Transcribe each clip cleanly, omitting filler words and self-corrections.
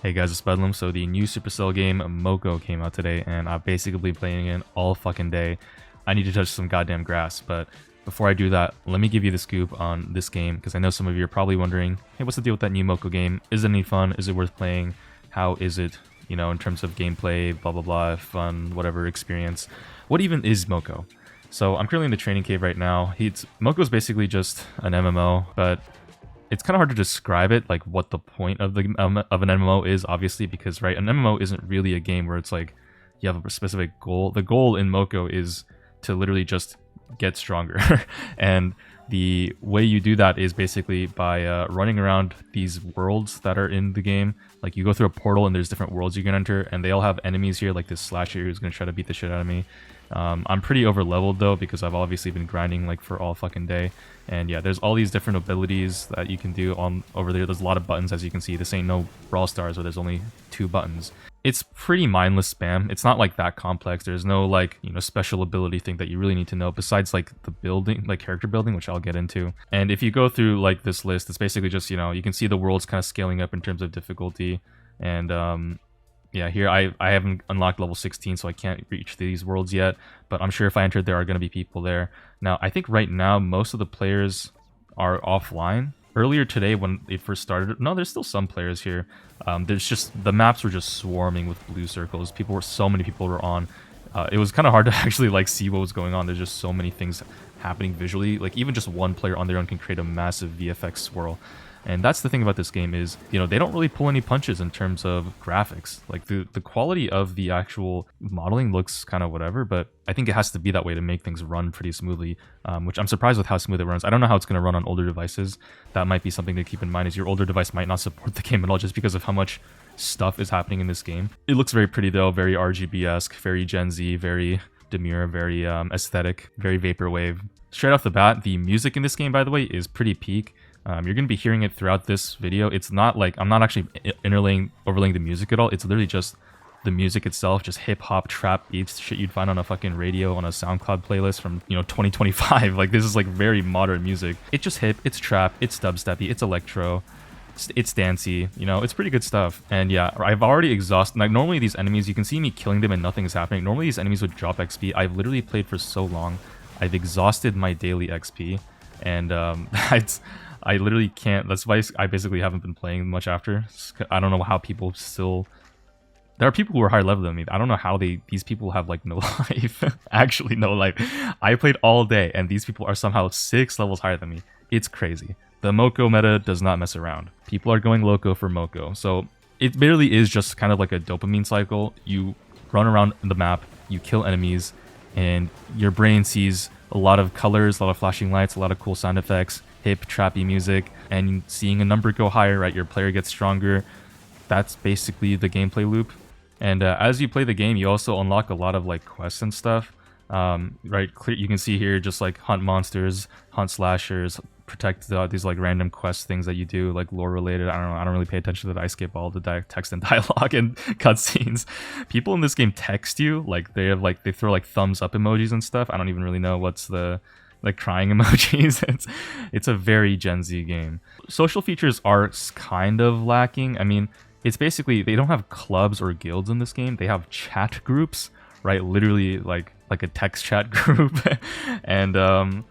Hey guys, it's Bedlam. So the new supercell game Moko came out today, and I've basically been playing it all fucking day. I need to touch some goddamn grass, but before I do that, let me give you the scoop on this game, because I know some of you are probably wondering, hey, what's the deal with that new Moko game? Is it any fun? Is it worth playing? How is it, you know, in terms of gameplay, blah blah blah, fun, whatever experience? What even is Moko? So I'm currently in the training cave right now. Moko's basically just an MMO, but it's kind of hard to describe it, like what the point of the of an MMO is, obviously, because right, an MMO isn't really a game where it's like you have a specific goal. The goal in Moko is to literally just get stronger, and the way you do that is basically by running around these worlds that are in the game. Like you go through a portal and there's different worlds you can enter, and they all have enemies here, like this slasher who's gonna try to beat the shit out of me. I'm pretty over leveled though, because I've obviously been grinding like for all fucking day. And yeah, there's all these different abilities that you can do on over there. There's a lot of buttons, as you can see. This ain't no Brawl Stars where there's only 2 buttons. It's pretty mindless spam. It's not like that complex. There's no like, you know, special ability thing that you really need to know besides like the building, like character building, which I'll get into. And if you go through like this list, it's basically just, you know, you can see the world's kind of scaling up in terms of difficulty. And yeah, here I haven't unlocked level 16, so I can't reach these worlds yet, but I'm sure if I entered, there are going to be people there. Now, I think right now most of the players are offline. Earlier today when it first started, no, there's still some players here. There's just, the maps were just swarming with blue circles. So many people were on. It was kind of hard to actually like see what was going on. There's just so many things happening visually. Like even just one player on their own can create a massive VFX swirl. And that's the thing about this game is, you know, they don't really pull any punches in terms of graphics. Like the quality of the actual modeling looks kind of whatever, but I think it has to be that way to make things run pretty smoothly, which I'm surprised with how smooth it runs. I don't know how it's going to run on older devices. That might be something to keep in mind, is your older device might not support the game at all just because of how much stuff is happening in this game. It looks very pretty though, very RGB-esque, very Gen Z, very demure, very aesthetic, very vaporwave. Straight off the bat, the music in this game, by the way, is pretty peak. You're going to be hearing it throughout this video. It's not like, I'm not actually overlaying the music at all. It's literally just the music itself, just hip-hop, trap beats, shit you'd find on a fucking radio, on a SoundCloud playlist from, you know, 2025. Like, this is like very modern music. It's just hip, it's trap, it's dubsteppy, it's electro, it's dancey, you know, it's pretty good stuff. And yeah, I've already exhausted, like normally these enemies, you can see me killing them and nothing is happening. Normally these enemies would drop XP. I've literally played for so long. I've exhausted my daily XP, and I literally can't. That's why I basically haven't been playing much after. I don't know how people still... There are people who are higher level than me. I don't know how these people have like no life. Actually no life. I played all day and these people are somehow 6 levels higher than me. It's crazy. The Moko meta does not mess around. People are going loco for Moko. So it really is just kind of like a dopamine cycle. You run around the map, you kill enemies, and your brain sees a lot of colors, a lot of flashing lights, a lot of cool sound effects, hip, trappy music, and seeing a number go higher, right? Your player gets stronger. That's basically the gameplay loop. And as you play the game, you also unlock a lot of like quests and stuff. Right, you can see here just like hunt monsters, hunt slashers, protect these like random quest things that you do, like lore related. I don't know, I don't really pay attention to that. I skip all the text and dialogue and cutscenes. People in this game text you, like they throw like thumbs up emojis and stuff. I don't even really know what's the like crying emojis. It's a very Gen Z game. Social features are kind of lacking. I mean, it's basically, they don't have clubs or guilds in this game. They have chat groups, right? Literally like a text chat group. And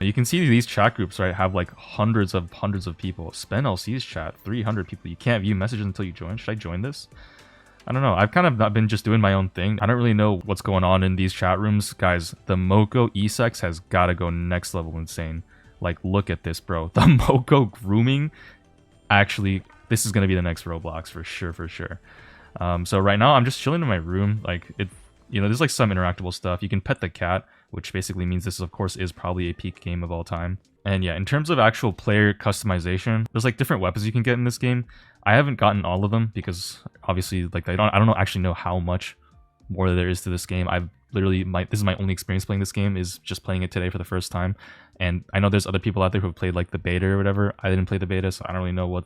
you can see these chat groups, right, have like hundreds of people. Spend LC's chat, 300 people. You can't view messages until you join. Should I join this? I don't know. I've kind of not been just doing my own thing. I don't really know what's going on in these chat rooms. Guys, the Moko eSex has got to go next level insane. Like, look at this, bro. The Moko grooming, actually, this is going to be the next Roblox for sure, for sure. So right now, I'm just chilling in my room. Like, you know, there's like some interactable stuff. You can pet the cat, which basically means this, of course, is probably a peak game of all time. And yeah, in terms of actual player customization, there's like different weapons you can get in this game. I haven't gotten all of them because obviously, like, I don't actually know how much more there is to this game. I've literally, this is my only experience playing this game, is just playing it today for the first time. And I know there's other people out there who have played like the beta or whatever. I didn't play the beta, so I don't really know what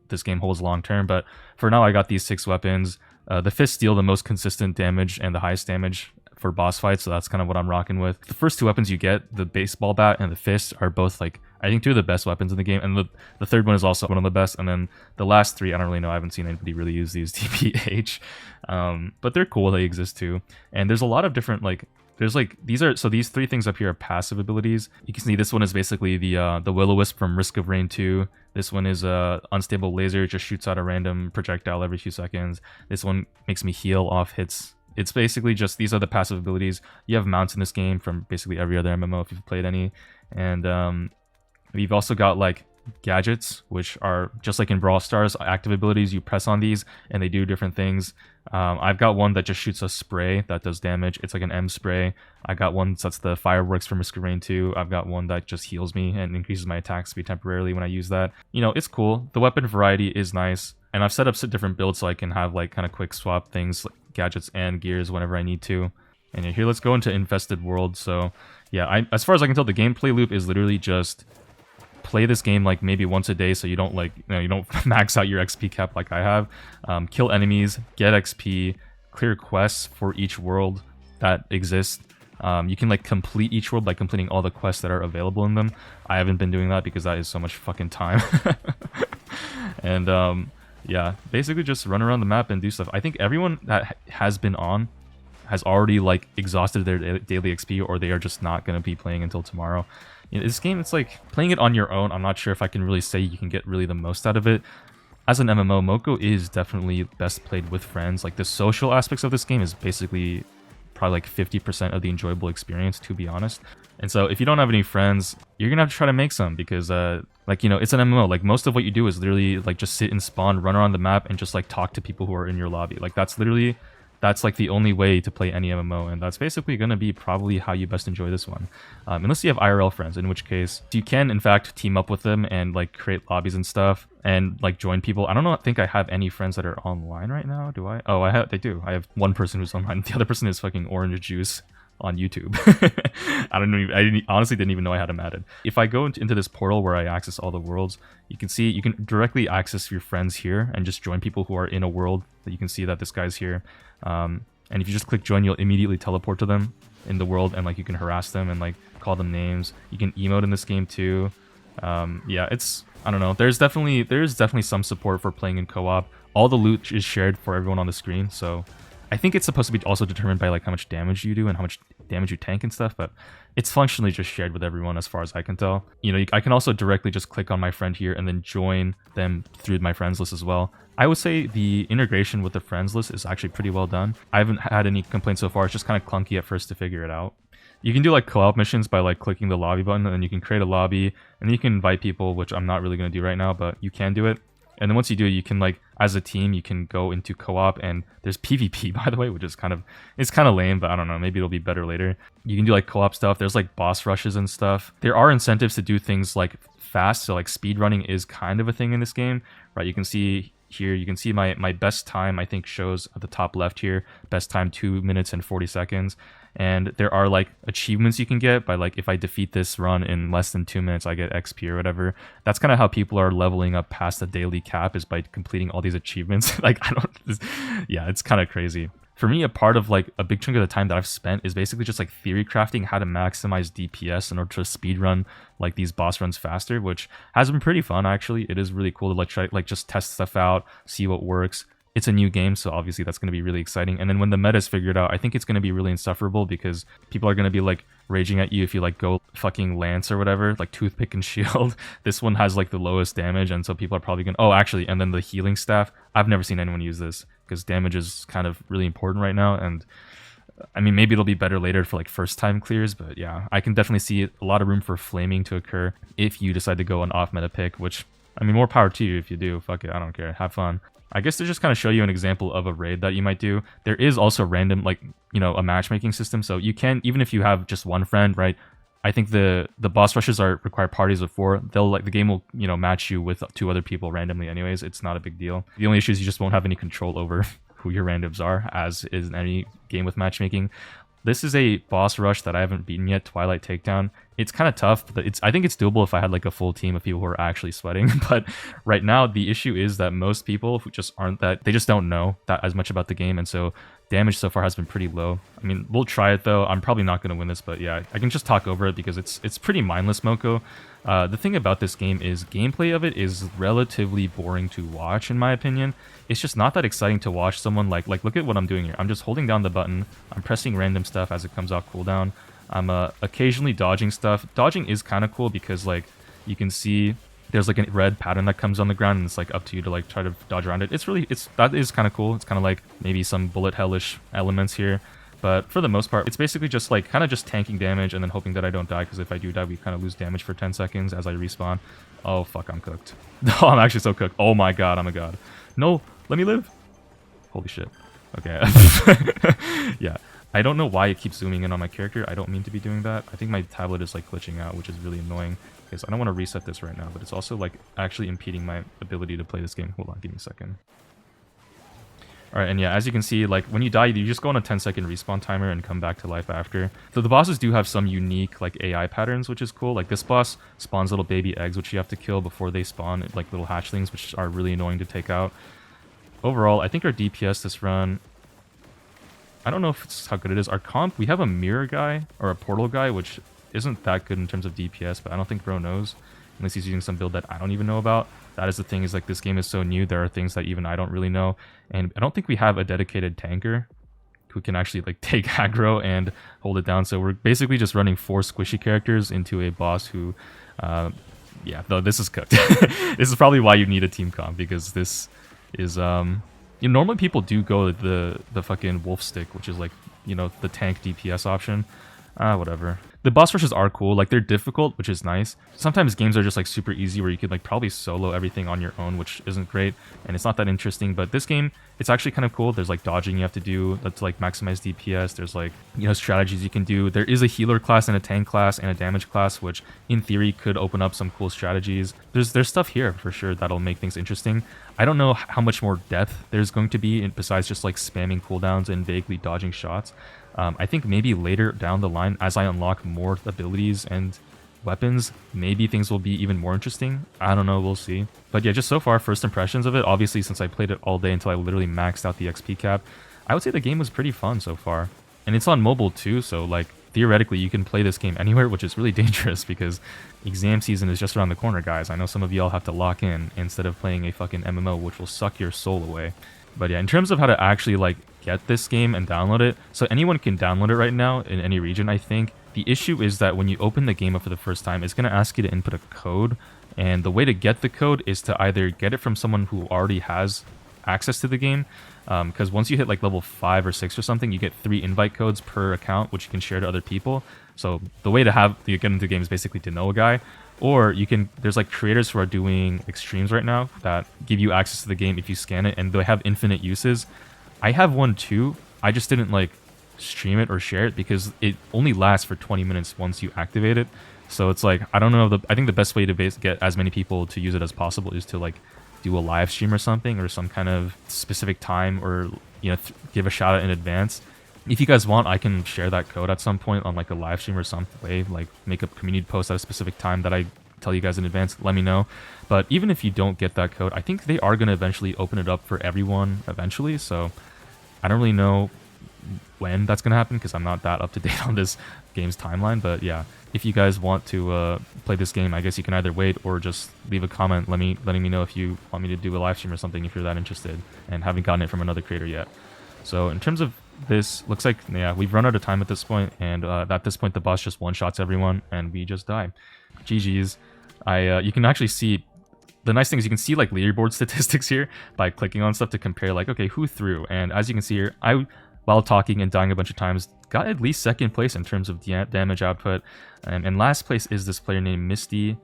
this game holds long term. But for now, I got these 6 weapons. The fists deal the most consistent damage and the highest damage for boss fights, so that's kind of what I'm rocking with. The first two weapons you get, the baseball bat and the fist, are both like, I think, two of the best weapons in the game, and the third one is also one of the best. And then the last three, I don't really know. I haven't seen anybody really use these TPH, but they're cool. They exist too, and there's a lot of different like. There's like these three things up here are passive abilities. You can see this one is basically the Will-O-Wisp from Risk of Rain 2. This one is unstable laser, it just shoots out a random projectile every few seconds. This one makes me heal off hits. It's basically just, these are the passive abilities. You have mounts in this game from basically every other MMO if you've played any. And we've also got like gadgets, which are just like in Brawl Stars, active abilities. You press on these and they do different things. I've got one that just shoots a spray that does damage. It's like an M spray. I got one that's the fireworks from Risk of Rain 2. I've got one that just heals me and increases my attack speed temporarily when I use that. You know, it's cool. The weapon variety is nice, and I've set up some different builds so I can have like kind of quick swap things, like gadgets and gears whenever I need to. And here, let's go into Infested World. So yeah, as far as I can tell, the gameplay loop is literally just play this game like maybe once a day, so you don't you don't max out your XP cap like I have. Kill enemies, get XP, clear quests for each world that exists. You can like complete each world by completing all the quests that are available in them. I haven't been doing that because that is so much fucking time. And yeah, basically just run around the map and do stuff. I think everyone that has been on has already like exhausted their daily XP, or they are just not going to be playing until tomorrow. You know, this game, it's like playing it on your own. I'm not sure if I can really say you can get really the most out of it. As an MMO, Moko is definitely best played with friends. Like the social aspects of this game is basically probably like 50% of the enjoyable experience, to be honest. And so if you don't have any friends, you're gonna have to try to make some, because like, you know, it's an MMO. Like most of what you do is literally like just sit and spawn, run around the map, and just like talk to people who are in your lobby. Like that's like the only way to play any MMO, and that's basically going to be probably how you best enjoy this one. Unless you have IRL friends, in which case you can in fact team up with them and like create lobbies and stuff and like join people. I don't think I have any friends that are online right now, do I? Oh, I do. I have one person who's online. The other person is fucking Orange Juice on YouTube. I honestly didn't even know I had him added. If I go into this portal where I access all the worlds, you can see you can directly access your friends here and just join people who are in a world that you can see that this guy's here. And if you just click join, you'll immediately teleport to them in the world, and like you can harass them and like call them names. You can emote in this game too. Yeah, it's, I don't know, there's definitely some support for playing in co-op. All the loot is shared for everyone on the screen, so I think it's supposed to be also determined by like how much damage you do and how much damage you tank and stuff, but it's functionally just shared with everyone as far as I can tell. You know, I can also directly just click on my friend here and then join them through my friends list as well. I would say the integration with the friends list is actually pretty well done. I haven't had any complaints so far. It's just kind of clunky at first to figure it out. You can do like co-op missions by like clicking the lobby button, and then you can create a lobby, and then you can invite people, which I'm not really going to do right now, but you can do it. And then once you do, you can like, as a team, you can go into co-op, and there's PvP, by the way, which is kind of lame, but I don't know, maybe it'll be better later. You can do like co-op stuff. There's like boss rushes and stuff. There are incentives to do things like fast, so like speed running is kind of a thing in this game, right? You can see here, you can see my best time, I think, shows at the top left here. Best time 2 minutes and 40 seconds. And there are like achievements you can get by like, if I defeat this run in less than 2 minutes, I get XP or whatever. That's kind of how people are leveling up past the daily cap, is by completing all these achievements. Like, yeah, it's kind of crazy. For me, a part of like a big chunk of the time that I've spent is basically just like theory crafting how to maximize DPS in order to speedrun like these boss runs faster, which has been pretty fun actually. It is really cool to like try like just test stuff out, see what works. It's a new game, so obviously that's going to be really exciting. And then when the meta is figured out, I think it's going to be really insufferable, because people are going to be like raging at you if you like go fucking lance or whatever, like toothpick and shield. This one has like the lowest damage, and so people are probably going to, oh actually, and then the healing staff, I've never seen anyone use this, because damage is kind of really important right now. And I mean, maybe it'll be better later for like first time clears, but yeah, I can definitely see a lot of room for flaming to occur if you decide to go an off meta pick, which, I mean, more power to you if you do. Fuck it, I don't care, have fun. I guess to just kind of show you an example of a raid that you might do, there is also random, like, you know, a matchmaking system. So you can, even if you have just one friend, right? I think the boss rushes require parties of 4. They'll like, the game will, you know, match you with 2 other people randomly anyways. It's not a big deal. The only issue is you just won't have any control over who your randoms are, as is in any game with matchmaking. This is a boss rush that I haven't beaten yet, Twilight Takedown. It's kind of tough, but I think it's doable if I had like a full team of people who are actually sweating. But right now, the issue is that most people who just aren't that, they just don't know that as much about the game, and so damage so far has been pretty low. I mean, we'll try it though. I'm probably not going to win this, but yeah, I can just talk over it because it's pretty mindless, Moko. The thing about this game is gameplay of it is relatively boring to watch, in my opinion. It's just not that exciting to watch someone like look at what I'm doing here. I'm just holding down the button. I'm pressing random stuff as it comes off cooldown. I'm occasionally dodging stuff. Dodging is kind of cool because like you can see there's like a red pattern that comes on the ground and it's like up to you to like try to dodge around it. That is kind of cool. It's kind of like maybe some bullet hellish elements here. But for the most part, it's basically just like kind of just tanking damage and then hoping that I don't die, because if I do die, we kind of lose damage for 10 seconds as I respawn. Oh fuck, I'm cooked. Oh, I'm actually so cooked. Oh my god, I'm a god. No, let me live. Holy shit. Okay. Yeah. I don't know why it keeps zooming in on my character. I don't mean to be doing that. I think my tablet is like glitching out, which is really annoying because I don't want to reset this right now, but it's also like actually impeding my ability to play this game. Hold on, give me a second. Alright, and yeah, as you can see, like when you die, you just go on a 10-second respawn timer and come back to life after. So the bosses do have some unique like AI patterns, which is cool. Like this boss spawns little baby eggs, which you have to kill before they spawn, like little hatchlings, which are really annoying to take out. Overall, I think our DPS this run, I don't know if it's how good it is. Our comp, we have a mirror guy or a portal guy, which isn't that good in terms of DPS, but I don't think bro knows, unless he's using some build that I don't even know about. That is the thing, is like this game is so new, there are things that even I don't really know, and I don't think we have a dedicated tanker who can actually like take aggro and hold it down. So we're basically just running 4 squishy characters into a boss who, yeah, though this is cooked. This is probably why you need a team comp, because this is you know, normally people do go the fucking wolf stick, which is like, you know, the tank DPS option. Whatever. The boss rushes are cool, like they're difficult, which is nice. Sometimes games are just like super easy where you could like probably solo everything on your own, which isn't great, and it's not that interesting. But this game, it's actually kind of cool. There's like dodging you have to do that's like maximize DPS. There's like, you know, strategies you can do. There is a healer class and a tank class and a damage class, which in theory could open up some cool strategies. There's stuff here for sure that'll make things interesting. I don't know how much more depth there's going to be besides just like spamming cooldowns and vaguely dodging shots. I think maybe later down the line, as I unlock more abilities and weapons, maybe things will be even more interesting. I don't know, we'll see. But yeah, just so far, first impressions of it, obviously since I played it all day until I literally maxed out the XP cap, I would say the game was pretty fun so far. And it's on mobile too, so like theoretically you can play this game anywhere, which is really dangerous because exam season is just around the corner, guys. I know some of y'all have to lock in instead of playing a fucking MMO, which will suck your soul away. But yeah, in terms of how to actually like get this game and download it, so anyone can download it right now in any region, I think. The issue is that when you open the game up for the first time, it's going to ask you to input a code, and the way to get the code is to either get it from someone who already has access to the game, because once you hit like level 5 or 6 or something, you get 3 invite codes per account, which you can share to other people. So the way to get into the game is basically to know a guy. Or you can, there's like creators who are doing like streams right now that give you access to the game if you scan it, and they have infinite uses. I have one too. I just didn't like stream it or share it because it only lasts for 20 minutes once you activate it. So it's like, I don't know, I think the best way to get as many people to use it as possible is to like do a live stream or something, or some kind of specific time, or, you know, give a shout out in advance. If you guys want, I can share that code at some point on like a live stream or some way, like make a community post at a specific time that I tell you guys in advance. Let me know. But even if you don't get that code, I think they are going to eventually open it up for everyone eventually. So I don't really know when that's going to happen because I'm not that up to date on this game's timeline. But yeah, if you guys want to play this game, I guess you can either wait or just leave a comment letting me know if you want me to do a live stream or something, if you're that interested and haven't gotten it from another creator yet. So in terms of this, looks like, yeah, we've run out of time at this point, and at this point the boss just one-shots everyone and we just die. GG's. You can actually see, the nice thing is you can see like leaderboard statistics here by clicking on stuff to compare like, okay, who threw, and as you can see here, I, while talking and dying a bunch of times, got at least 2nd place in terms of damage output, and last place is this player named Misty,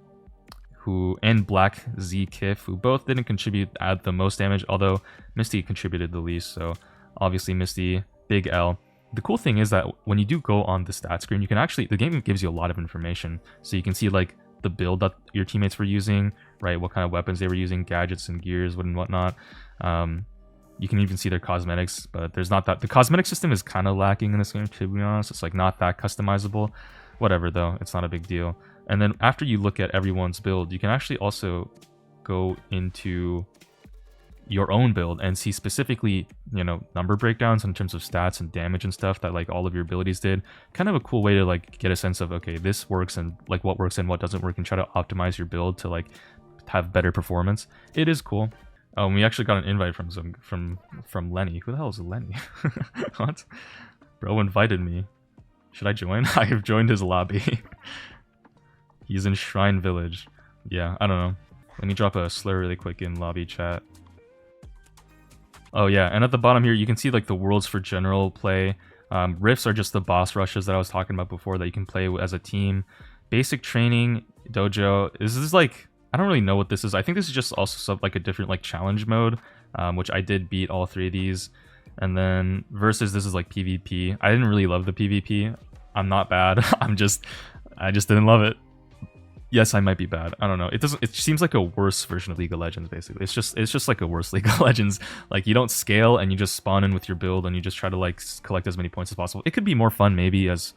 who, and Black Z Kiff, who both didn't contribute at the most damage, although Misty contributed the least, so obviously Misty, big L. The cool thing is that when you do go on the stat screen, you can actually, the game gives you a lot of information, so you can see like the build that your teammates were using, right, what kind of weapons they were using, gadgets and gears and whatnot. You can even see their cosmetics, but there's not that, the cosmetic system is kind of lacking in this game, to be honest. It's like not that customizable. Whatever though, it's not a big deal. And then after you look at everyone's build, you can actually also go into your own build and see specifically, you know, number breakdowns in terms of stats and damage and stuff that like all of your abilities did. Kind of a cool way to like get a sense of, okay, this works and like what works and what doesn't work, and try to optimize your build to like have better performance. It is cool. We actually got an invite from Lenny. Who the hell is Lenny? What? Bro invited me. Should I join? I have joined his lobby. He's in Shrine Village. Yeah, I don't know. Let me drop a slur really quick in lobby chat. Oh yeah, and at the bottom here, you can see like the worlds for general play. Rifts are just the boss rushes that I was talking about before that you can play as a team. Basic training, dojo. This is like, I don't really know what this is. I think this is just also like a different like challenge mode, which I did beat all 3 of these. And then versus, this is like PvP. I didn't really love the PvP. I'm not bad. I just didn't love it. Yes, I might be bad. I don't know. It seems like a worse version of League of Legends, basically. It's just like a worse League of Legends. Like, you don't scale and you just spawn in with your build and you just try to like collect as many points as possible. It could be more fun maybe as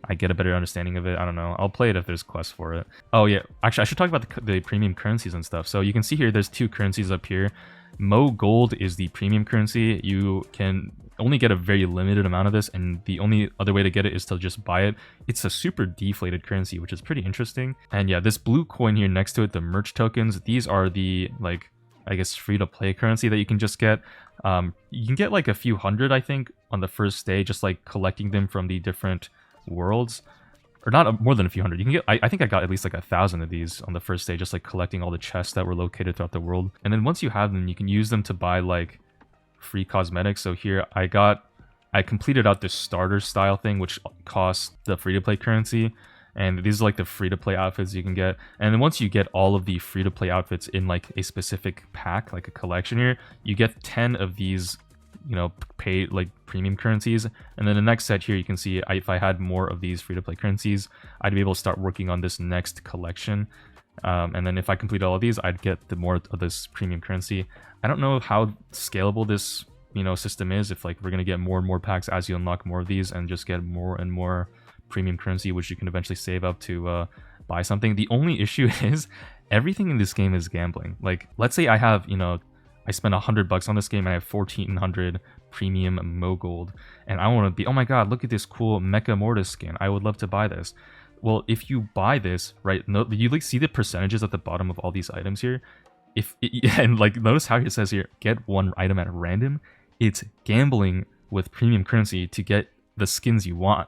I get a better understanding of it. I don't know. I'll play it if there's quests for it. Oh yeah, actually I should talk about the premium currencies and stuff. So you can see here there's 2 currencies up here. Mo Gold is the premium currency. You can only get a very limited amount of this, and the only other way to get it is to just buy it. It's a super deflated currency, which is pretty interesting. And yeah, this blue coin here next to it, the merch tokens, these are the, like, I guess free-to-play currency that you can just get. You can get like a few hundred, I think, on the first day, just like collecting them from the different worlds. Or not more than a few hundred. You can get, I think I got at least like 1,000 of these on the first day, just like collecting all the chests that were located throughout the world. And then once you have them, you can use them to buy like free cosmetics. So here I completed out this starter style thing, which costs the free-to-play currency. And these are like the free-to-play outfits you can get. And then once you get all of the free-to-play outfits in like a specific pack, like a collection here, you get 10 of these, you know, paid like premium currencies. And then the next set here, you can see if I had more of these free-to-play currencies, I'd be able to start working on this next collection. And then if I complete all of these, I'd get the more of this premium currency. I don't know how scalable this, you know, system is, if like we're gonna get more and more packs as you unlock more of these and just get more and more premium currency, which you can eventually save up to buy something. The only issue is everything in this game is gambling. Like, let's say I have, you know, I spend $100 on this game and I have 1,400 premium Mo Gold, and I want to be, oh my god, look at this cool Mecha Mortis skin, I would love to buy this. Well, if you buy this, right, no, you like see the percentages at the bottom of all these items here. And like notice how it says here, get one item at random. It's gambling with premium currency to get the skins you want.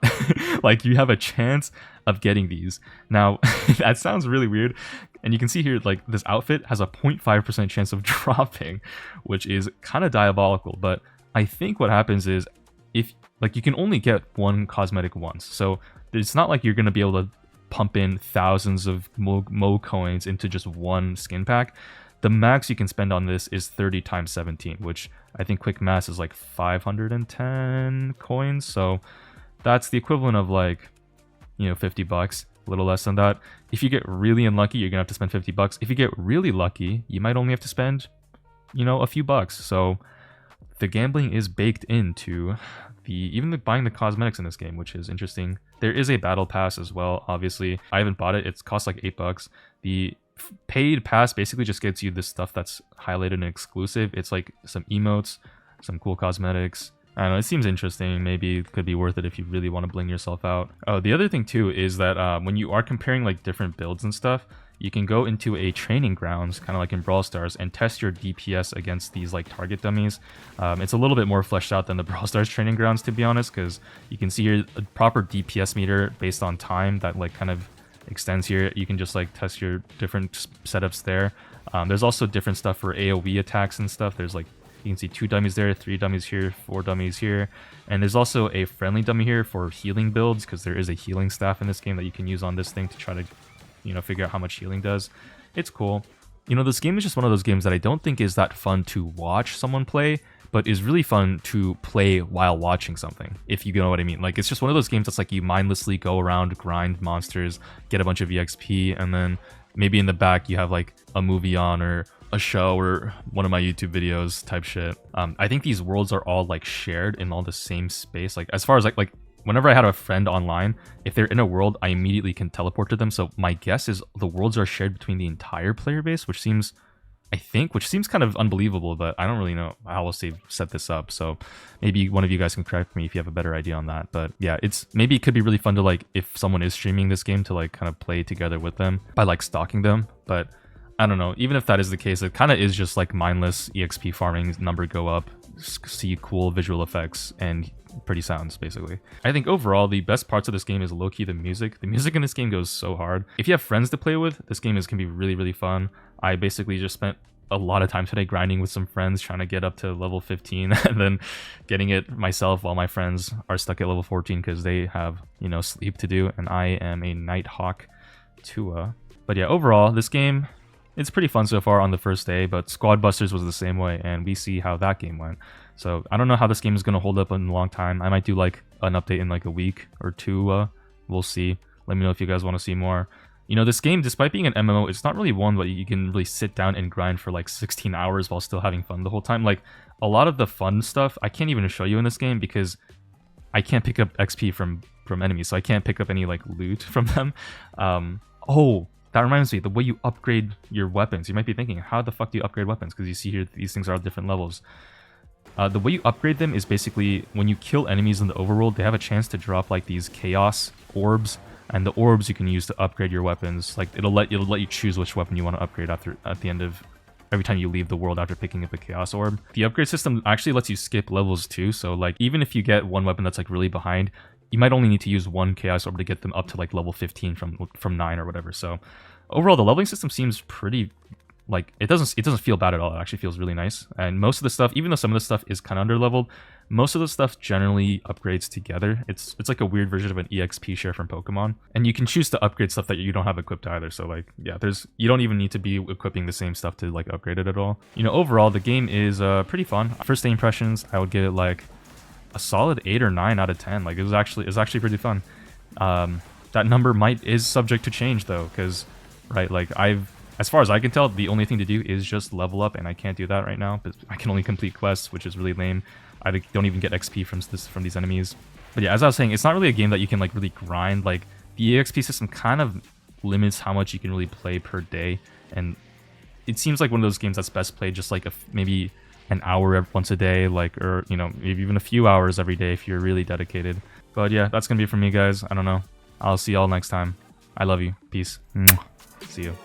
Like, you have a chance of getting these. Now, that sounds really weird. And you can see here, like, this outfit has a 0.5% chance of dropping, which is kind of diabolical. But I think what happens is, if, like, you can only get one cosmetic once. So it's not like you're going to be able to pump in thousands of Mo coins into just one skin pack. The max you can spend on this is 30 times 17, which I think quick math is like 510 coins. So that's the equivalent of like, you know, $50, a little less than that. If you get really unlucky, you're gonna have to spend $50. If you get really lucky, you might only have to spend, you know, a few bucks. So the gambling is baked into even buying the cosmetics in this game, which is interesting. There is a battle pass as well. Obviously, I haven't bought it. It costs like $8. The paid pass basically just gets you this stuff that's highlighted and exclusive. It's like some emotes, some cool cosmetics. I don't know, it seems interesting. Maybe it could be worth it if you really want to bling yourself out. Oh, the other thing too is that when you are comparing like different builds and stuff, you can go into a training grounds, kind of like in Brawl Stars, and test your DPS against these like target dummies. It's a little bit more fleshed out than the Brawl Stars training grounds, to be honest, because you can see here a proper DPS meter based on time that like kind of extends here. You can just like test your different setups there. There's also different stuff for AoE attacks and stuff. There's like, you can see 2 dummies there, 3 dummies here, 4 dummies here, and there's also a friendly dummy here for healing builds, because there is a healing staff in this game that you can use on this thing to try to, you know, figure out how much healing does. It's cool. You know, this game is just one of those games that I don't think is that fun to watch someone play, but is really fun to play while watching something, if you know what I mean. Like, it's just one of those games that's like you mindlessly go around, grind monsters, get a bunch of EXP, and then maybe in the back you have like a movie on or a show or one of my YouTube videos type shit. I think these worlds are all like shared in all the same space. Like, as far as like whenever I had a friend online, if they're in a world, I immediately can teleport to them. So my guess is the worlds are shared between the entire player base, which seems kind of unbelievable, but I don't really know how else they've set this up. So maybe one of you guys can correct me if you have a better idea on that. But yeah, maybe it could be really fun to like, if someone is streaming this game, to like kind of play together with them by like stalking them. But I don't know, even if that is the case, it kind of is just like mindless EXP farming, number go up, see cool visual effects and pretty sounds, basically. I think overall the best parts of this game is low-key the music. The music in this game goes so hard. If you have friends to play with, this game can be really, really fun. I basically just spent a lot of time today grinding with some friends, trying to get up to level 15 and then getting it myself while my friends are stuck at level 14 because they have, you know, sleep to do, and I am a Nighthawk Tua. But yeah, overall, this game, it's pretty fun so far on the first day, but Squad Busters was the same way, and we see how that game went. So I don't know how this game is going to hold up in a long time. I might do like an update in like a week or two. We'll see. Let me know if you guys want to see more. You know, this game, despite being an MMO, it's not really one that you can really sit down and grind for like 16 hours while still having fun the whole time. Like, a lot of the fun stuff, I can't even show you in this game because I can't pick up XP from enemies, so I can't pick up any like loot from them. Oh, that reminds me, the way you upgrade your weapons. You might be thinking, how the fuck do you upgrade weapons? Because you see here, these things are at different levels. The way you upgrade them is basically, when you kill enemies in the overworld, they have a chance to drop like these chaos orbs, and the orbs you can use to upgrade your weapons. Like, it'll let you choose which weapon you want to upgrade at the end of every time you leave the world after picking up a chaos orb. The upgrade system actually lets you skip levels too, so like, even if you get one weapon that's like really behind, you might only need to use one chaos orb to get them up to like level 15 from 9 or whatever. So overall, the leveling system seems pretty, like, it doesn't feel bad at all. It actually feels really nice. And most of the stuff, even though some of the stuff is kind of underleveled, most of the stuff generally upgrades together. It's like a weird version of an EXP share from Pokemon. And you can choose to upgrade stuff that you don't have equipped either. So like, yeah, you don't even need to be equipping the same stuff to like upgrade it at all. You know, overall, the game is pretty fun. First day impressions, I would give it like a solid 8 or 9 out of 10. Like, it was actually pretty fun. That number is subject to change though, because right, like, as far as I can tell, the only thing to do is just level up, and I can't do that right now, but I can only complete quests, which is really lame. I don't even get XP from these enemies. But yeah, as I was saying, it's not really a game that you can like really grind. Like, the EXP system kind of limits how much you can really play per day, and it seems like one of those games that's best played just like maybe an hour once a day, like, or you know, maybe even a few hours every day if you're really dedicated. But yeah, that's gonna be it from me, guys. I don't know. I'll see y'all next time. I love you. Peace. See you.